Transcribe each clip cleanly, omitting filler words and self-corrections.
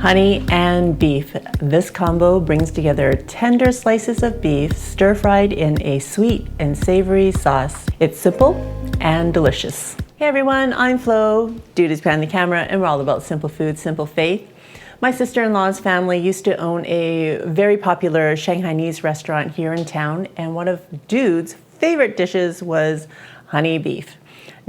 Honey and beef. This combo brings together tender slices of beef stir-fried in a sweet and savory sauce. It's simple and delicious. Hey everyone, I'm Flo, Dude behind the camera, and we're all about simple food, simple faith. My sister-in-law's family used to own a very popular Shanghainese restaurant here in town, and one of Dude's favorite dishes was honey beef.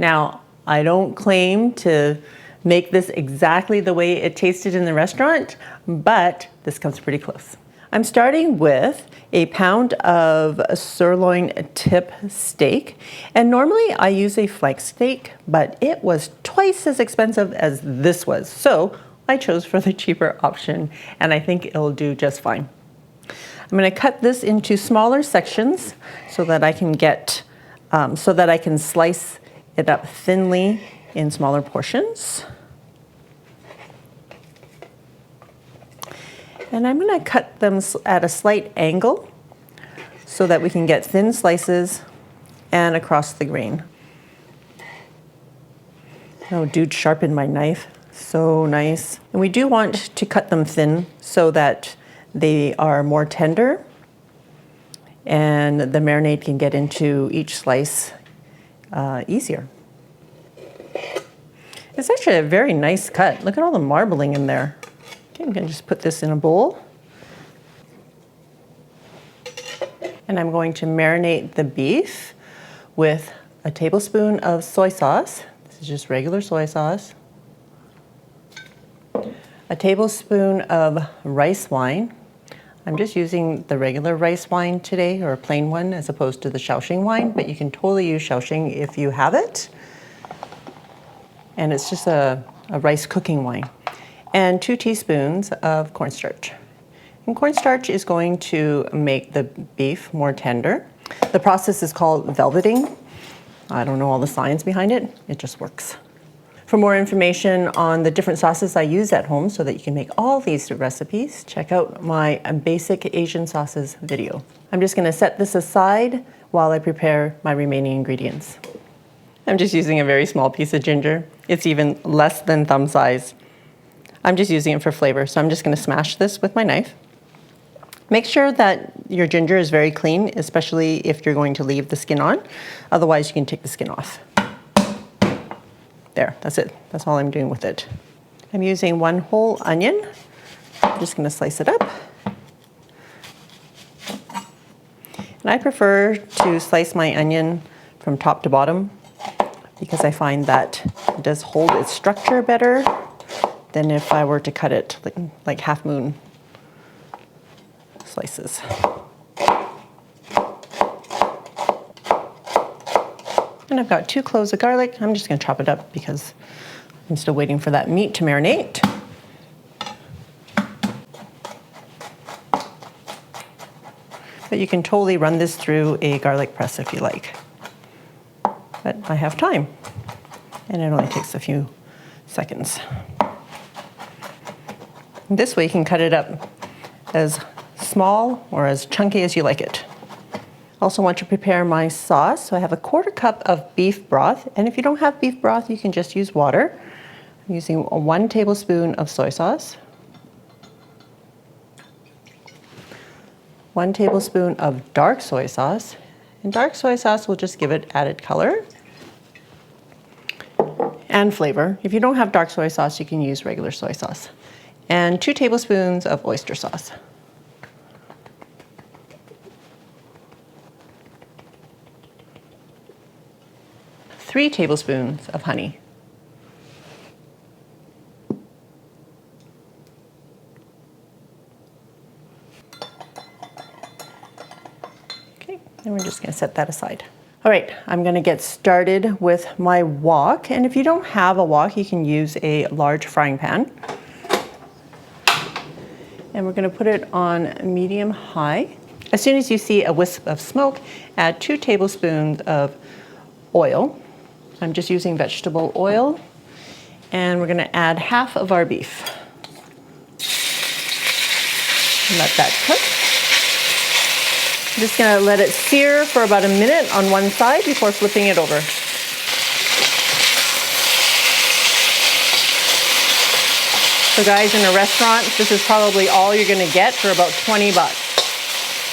Now, I don't claim to make this exactly the way it tasted in the restaurant, but this comes pretty close. I'm starting with a pound of sirloin tip steak, and normally I use a flank steak, but it was twice as expensive as this was, so I chose for the cheaper option, and I think it'll do just fine. I'm going to cut this into smaller sections so that I can slice it up thinly in smaller portions. And I'm going to cut them at a slight angle so that we can get thin slices and across the grain. Oh, Dude sharpened my knife. So nice. And we do want to cut them thin so that they are more tender and the marinade can get into each slice easier. It's actually a very nice cut. Look at all the marbling in there. Okay, I'm going to just put this in a bowl. And I'm going to marinate the beef with a tablespoon of soy sauce. This is just regular soy sauce. A tablespoon of rice wine. I'm just using the regular rice wine today, or a plain one, as opposed to the Shaoxing wine, but you can totally use Shaoxing if you have it. And it's just a rice cooking wine. And 2 teaspoons of cornstarch. And cornstarch is going to make the beef more tender. The process is called velveting. I don't know all the science behind it, it just works. For more information on the different sauces I use at home so that you can make all these recipes, check out my basic Asian sauces video. I'm just going to set this aside while I prepare my remaining ingredients. I'm just using a very small piece of ginger. It's even less than thumb size. I'm just using it for flavor, so I'm just going to smash this with my knife. Make sure that your ginger is very clean, especially if you're going to leave the skin on. Otherwise, you can take the skin off. There, that's it. That's all I'm doing with it. I'm using 1 whole onion. I'm just going to slice it up. And I prefer to slice my onion from top to bottom because I find that it does hold its structure better than if I were to cut it like half moon slices. And I've got 2 cloves of garlic. I'm just going to chop it up because I'm still waiting for that meat to marinate. But you can totally run this through a garlic press if you like. But I have time, and it only takes a few seconds. And this way you can cut it up as small or as chunky as you like it. Also want to prepare my sauce. So I have a 1/4 cup of beef broth, and if you don't have beef broth, you can just use water. I'm using 1 tablespoon of soy sauce, 1 tablespoon of dark soy sauce, and dark soy sauce will just give it added color and flavor. If you don't have dark soy sauce, you can use regular soy sauce, and 2 tablespoons of oyster sauce. 3 tablespoons of honey. Okay, and we're just going to set that aside. All right, I'm going to get started with my wok, and if you don't have a wok, you can use a large frying pan. And we're going to put it on medium-high. As soon as you see a wisp of smoke, add 2 tablespoons of oil. I'm just using vegetable oil, and we're going to add half of our beef. And let that cook. I'm just going to let it sear for about a minute on one side before flipping it over. So guys, in a restaurant, this is probably all you're gonna get for about 20 bucks.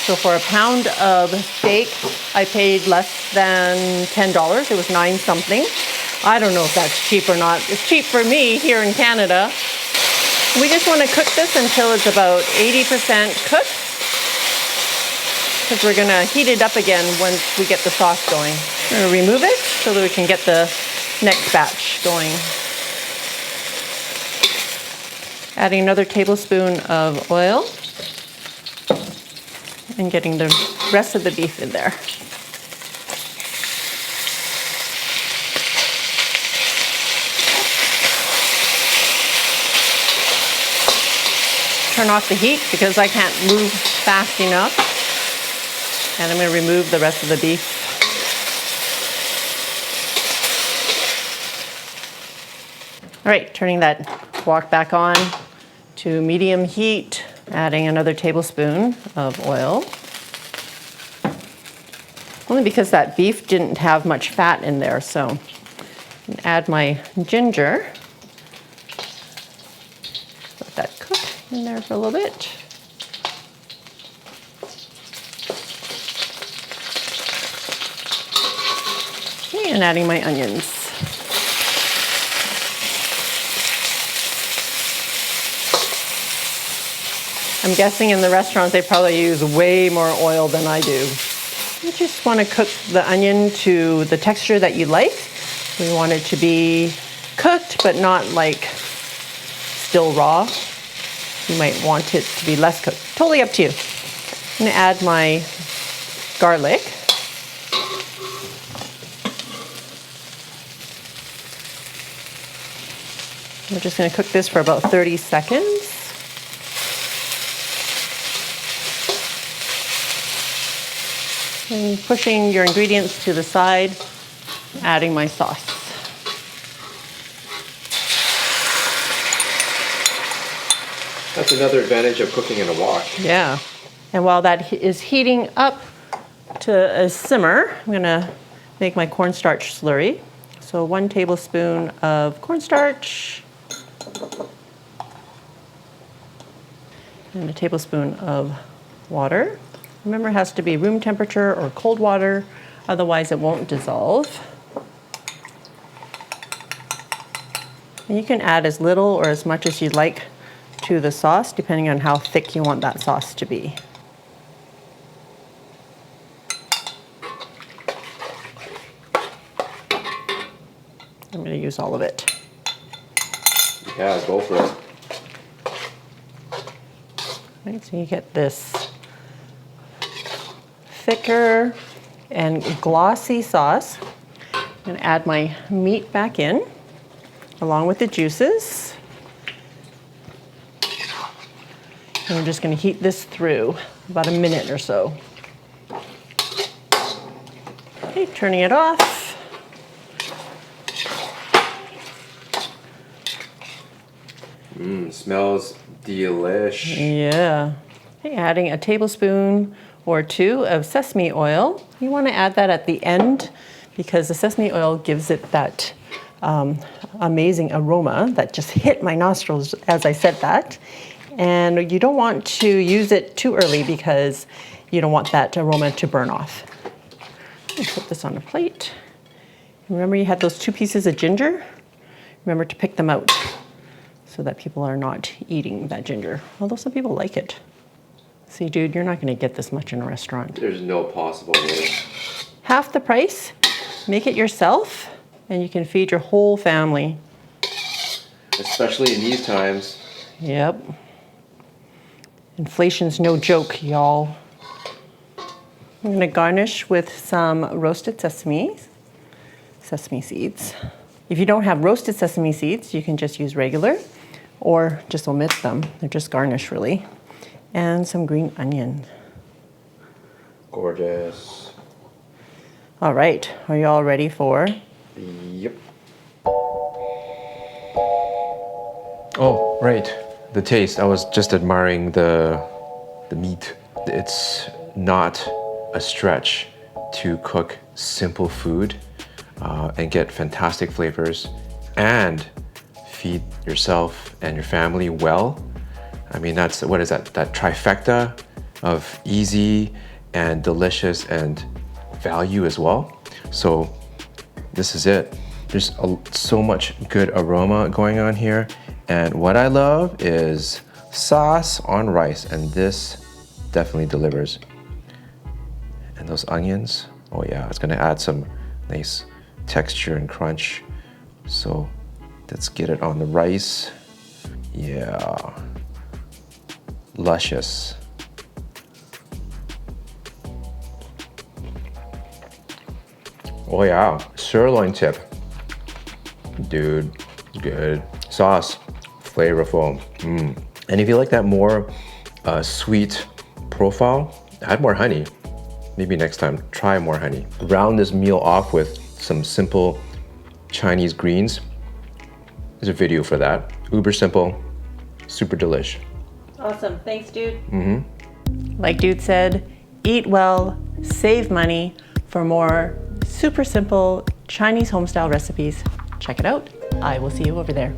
So for a pound of steak, I paid less than $10. It was 9 something. I don't know if that's cheap or not. It's cheap for me here in Canada. We just want to cook this until it's about 80% cooked, because we're gonna heat it up again once we get the sauce going. We're gonna remove it so that we can get the next batch going. Adding another tablespoon of oil and getting the rest of the beef in there. Turn off the heat because I can't move fast enough. And I'm going to remove the rest of the beef. All right, turning that wok back on to medium heat, adding another tablespoon of oil. Only because that beef didn't have much fat in there, so add my ginger. Let that cook in there for a little bit. And adding my onions. I'm guessing in the restaurant they probably use way more oil than I do. You just want to cook the onion to the texture that you like. We want it to be cooked, but not like still raw. You might want it to be less cooked. Totally up to you. I'm going to add my garlic. We're just going to cook this for about 30 seconds. And pushing your ingredients to the side, adding my sauce. That's another advantage of cooking in a wok. Yeah. And while that is heating up to a simmer, I'm going to make my cornstarch slurry. So 1 tablespoon of cornstarch. And a tablespoon of water. Remember, it has to be room temperature or cold water, otherwise it won't dissolve. And you can add as little or as much as you'd like to the sauce, depending on how thick you want that sauce to be. I'm going to use all of it. Yeah, go for it. Right, so you get this thicker and glossy sauce. I'm going to add my meat back in, along with the juices. And I'm just going to heat this through about a minute or so. Okay, turning it off. Smells delish. Yeah. Okay, adding a tablespoon or 2 of sesame oil. You want to add that at the end because the sesame oil gives it that amazing aroma that just hit my nostrils as I said that. And you don't want to use it too early because you don't want that aroma to burn off. Put this on a plate. Remember you had those 2 pieces of ginger? Remember to pick them out so that people are not eating that ginger, although some people like it. See, dude, you're not going to get this much in a restaurant. There's no possible way. Half the price, make it yourself, and you can feed your whole family. Especially in these times. Yep. Inflation's no joke, y'all. I'm going to garnish with some roasted sesame seeds. If you don't have roasted sesame seeds, you can just use regular or just omit them. They're just garnish, really. And some green onion. Gorgeous. All right, are you all ready for? Yep. Oh, right. The taste. I was just admiring the meat. It's not a stretch to cook simple food and get fantastic flavors and feed yourself and your family well. I mean, that's, what is that? That trifecta of easy and delicious and value as well. So this is it. There's so much good aroma going on here. And what I love is sauce on rice, and this definitely delivers. And those onions, oh yeah, it's gonna add some nice texture and crunch. So let's get it on the rice. Yeah, luscious. Oh yeah, sirloin tip. Dude, good. Sauce, flavorful. And if you like that more sweet profile, add more honey. Maybe next time, try more honey. Round this meal off with some simple Chinese greens. There's a video for that. Uber simple, super delish. Awesome, thanks, dude. Like dude said, eat well, save money. For more super simple Chinese home style recipes, check it out. I will see you over there.